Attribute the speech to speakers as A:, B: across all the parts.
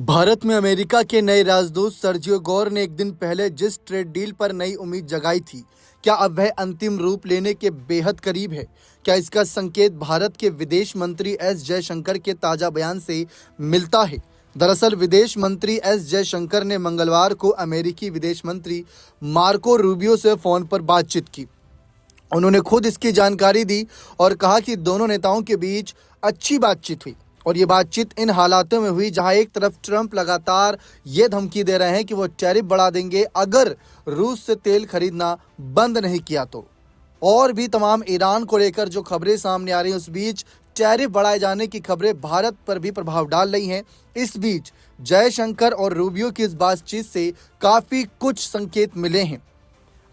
A: भारत में अमेरिका के नए राजदूत सर्जियो गौर ने एक दिन पहले जिस ट्रेड डील पर नई उम्मीद जगाई थी, क्या अब वह अंतिम रूप लेने के बेहद करीब है? क्या इसका संकेत भारत के विदेश मंत्री एस जयशंकर के ताजा बयान से मिलता है? दरअसल विदेश मंत्री एस जयशंकर ने मंगलवार को अमेरिकी विदेश मंत्री मार्को रूबियो से फोन पर बातचीत की। उन्होंने खुद इसकी जानकारी दी और कहा कि दोनों नेताओं के बीच अच्छी बातचीत हुई और ये बातचीत इन हालातों में हुई जहां एक तरफ ट्रंप लगातार ये धमकी दे रहे हैं कि वो टैरिफ बढ़ा देंगे अगर रूस से तेल खरीदना बंद नहीं किया तो, और भी तमाम ईरान को लेकर जो खबरें सामने आ रही हैं, उस बीच टैरिफ बढ़ाए जाने की खबरें भारत पर भी प्रभाव डाल रही हैं। इस बीच जयशंकर और रूबियो की इस बातचीत से काफ़ी कुछ संकेत मिले हैं।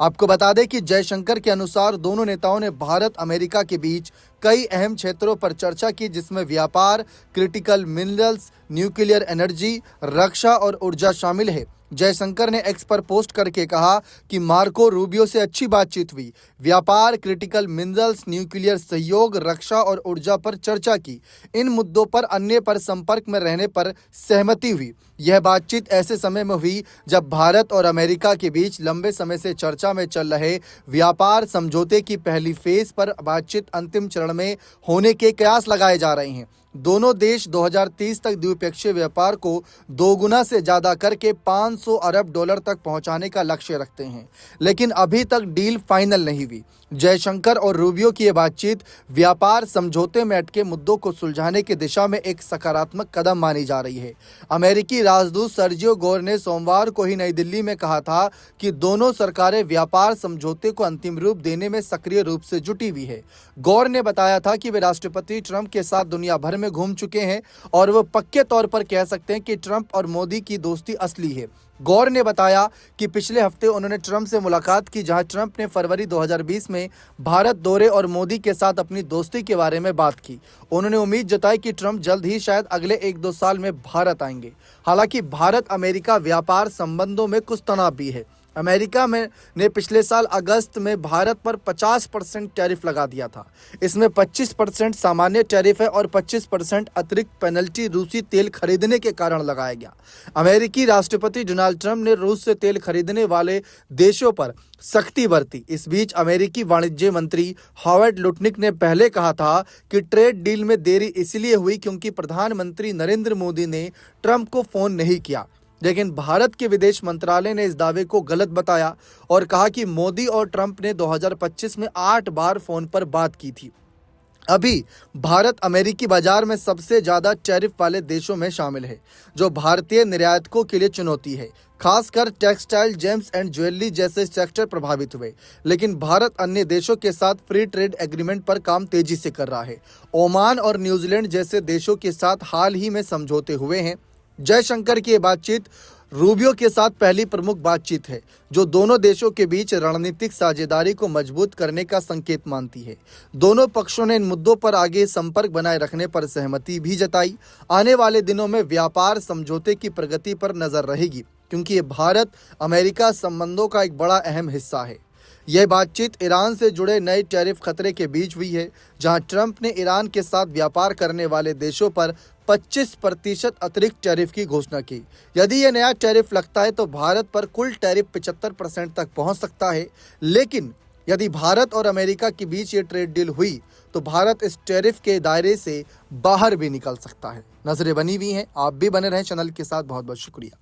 A: आपको बता दें कि जयशंकर के अनुसार दोनों नेताओं ने भारत अमेरिका के बीच कई अहम क्षेत्रों पर चर्चा की, जिसमें व्यापार, क्रिटिकल मिनरल्स, न्यूक्लियर एनर्जी, रक्षा और ऊर्जा शामिल है। जयशंकर ने एक्स पर पोस्ट करके कहा कि मार्को रूबियो से अच्छी बातचीत हुई, व्यापार, क्रिटिकल मिनरल्स, न्यूक्लियर सहयोग, रक्षा और ऊर्जा पर चर्चा की। इन मुद्दों पर अन्य पर संपर्क में रहने पर सहमति हुई। यह बातचीत ऐसे समय में हुई जब भारत और अमेरिका के बीच लंबे समय से चर्चा में चल रहे व्यापार समझौते की पहली फेज पर बातचीत अंतिम चरण में होने के कयास लगाए जा रहे हैं। दोनों देश 2030 तक द्विपक्षीय व्यापार को दोगुना से ज्यादा करके 500 अरब डॉलर तक पहुंचाने का लक्ष्य रखते हैं, लेकिन अभी तक डील फाइनल नहीं हुई। जयशंकर और रूबियो की यह बातचीत व्यापार समझौते में अटके मुद्दों को सुलझाने की दिशा में एक सकारात्मक कदम मानी जा रही है। अमेरिकी राजदूत सर्जियो गौर ने सोमवार को ही नई दिल्ली में कहा था कि दोनों सरकारें व्यापार समझौते को अंतिम रूप देने में सक्रिय रूप से जुटी हुई है। गौर ने बताया था कि वे राष्ट्रपति ट्रंप के साथ दुनिया भर में घूम चुके हैं और वो पक्के तौर पर कह सकते हैं कि ट्रंप और मोदी की दोस्ती असली है। गौर ने बताया कि पिछले हफ्ते उन्होंने ट्रंप से मुलाकात की, जहां ट्रंप ने फरवरी 2020 में भारत दौरे और मोदी के साथ अपनी दोस्ती के बारे में बात की। उन्होंने उम्मीद जताई कि ट्रंप जल्द ही शायद अगले 1-2 साल में भारत आएंगे। हालांकि भारत अमेरिका व्यापार संबंधों में कुछ तनाव भी है। अमेरिका ने पिछले साल अगस्त में भारत पर 50% टैरिफ लगा दिया था। इसमें 25% सामान्य टैरिफ है और 25% अतिरिक्त पेनल्टी रूसी तेल खरीदने के कारण लगाया गया। अमेरिकी राष्ट्रपति डोनाल्ड ट्रंप ने रूस से तेल खरीदने वाले देशों पर सख्ती बरती। इस बीच अमेरिकी वाणिज्य मंत्री हॉवर्ड लुटनिक ने पहले कहा था कि ट्रेड डील में देरी इसलिए हुई क्योंकि प्रधानमंत्री नरेंद्र मोदी ने ट्रंप को फोन नहीं किया, लेकिन भारत के विदेश मंत्रालय ने इस दावे को गलत बताया और कहा कि मोदी और ट्रंप ने 2025 में 8 बार फोन पर बात की थी। अभी भारत अमेरिकी बाजार में सबसे ज्यादा टैरिफ वाले देशों में शामिल है, जो भारतीय निर्यातकों के लिए चुनौती है। खासकर टेक्सटाइल, जेम्स एंड ज्वेलरी जैसे सेक्टर प्रभावित हुए, लेकिन भारत अन्य देशों के साथ फ्री ट्रेड एग्रीमेंट पर काम तेजी से कर रहा है। ओमान और न्यूजीलैंड जैसे देशों के साथ हाल ही में समझौते हुए हैं। जयशंकर की ये बातचीत रूबियो के साथ पहली प्रमुख बातचीत है, जो दोनों देशों के बीच रणनीतिक साझेदारी को मजबूत करने का संकेत मानती है। दोनों पक्षों ने इन मुद्दों पर आगे संपर्क बनाए रखने पर सहमति भी जताई। आने वाले दिनों में व्यापार समझौते की प्रगति पर नजर रहेगी, क्योंकि ये भारत अमेरिका संबंधों का एक बड़ा अहम हिस्सा है। यह बातचीत ईरान से जुड़े नए टैरिफ खतरे के बीच हुई है, जहां ट्रंप ने ईरान के साथ व्यापार करने वाले देशों पर 25% अतिरिक्त टैरिफ की घोषणा की। यदि यह नया टैरिफ लगता है तो भारत पर कुल टैरिफ 75% तक पहुंच सकता है। लेकिन यदि भारत और अमेरिका के बीच ये ट्रेड डील हुई तो भारत इस टैरिफ के दायरे से बाहर भी निकल सकता है। नजरें बनी हुई हैं, आप भी बने रहें चैनल के साथ। बहुत बहुत शुक्रिया।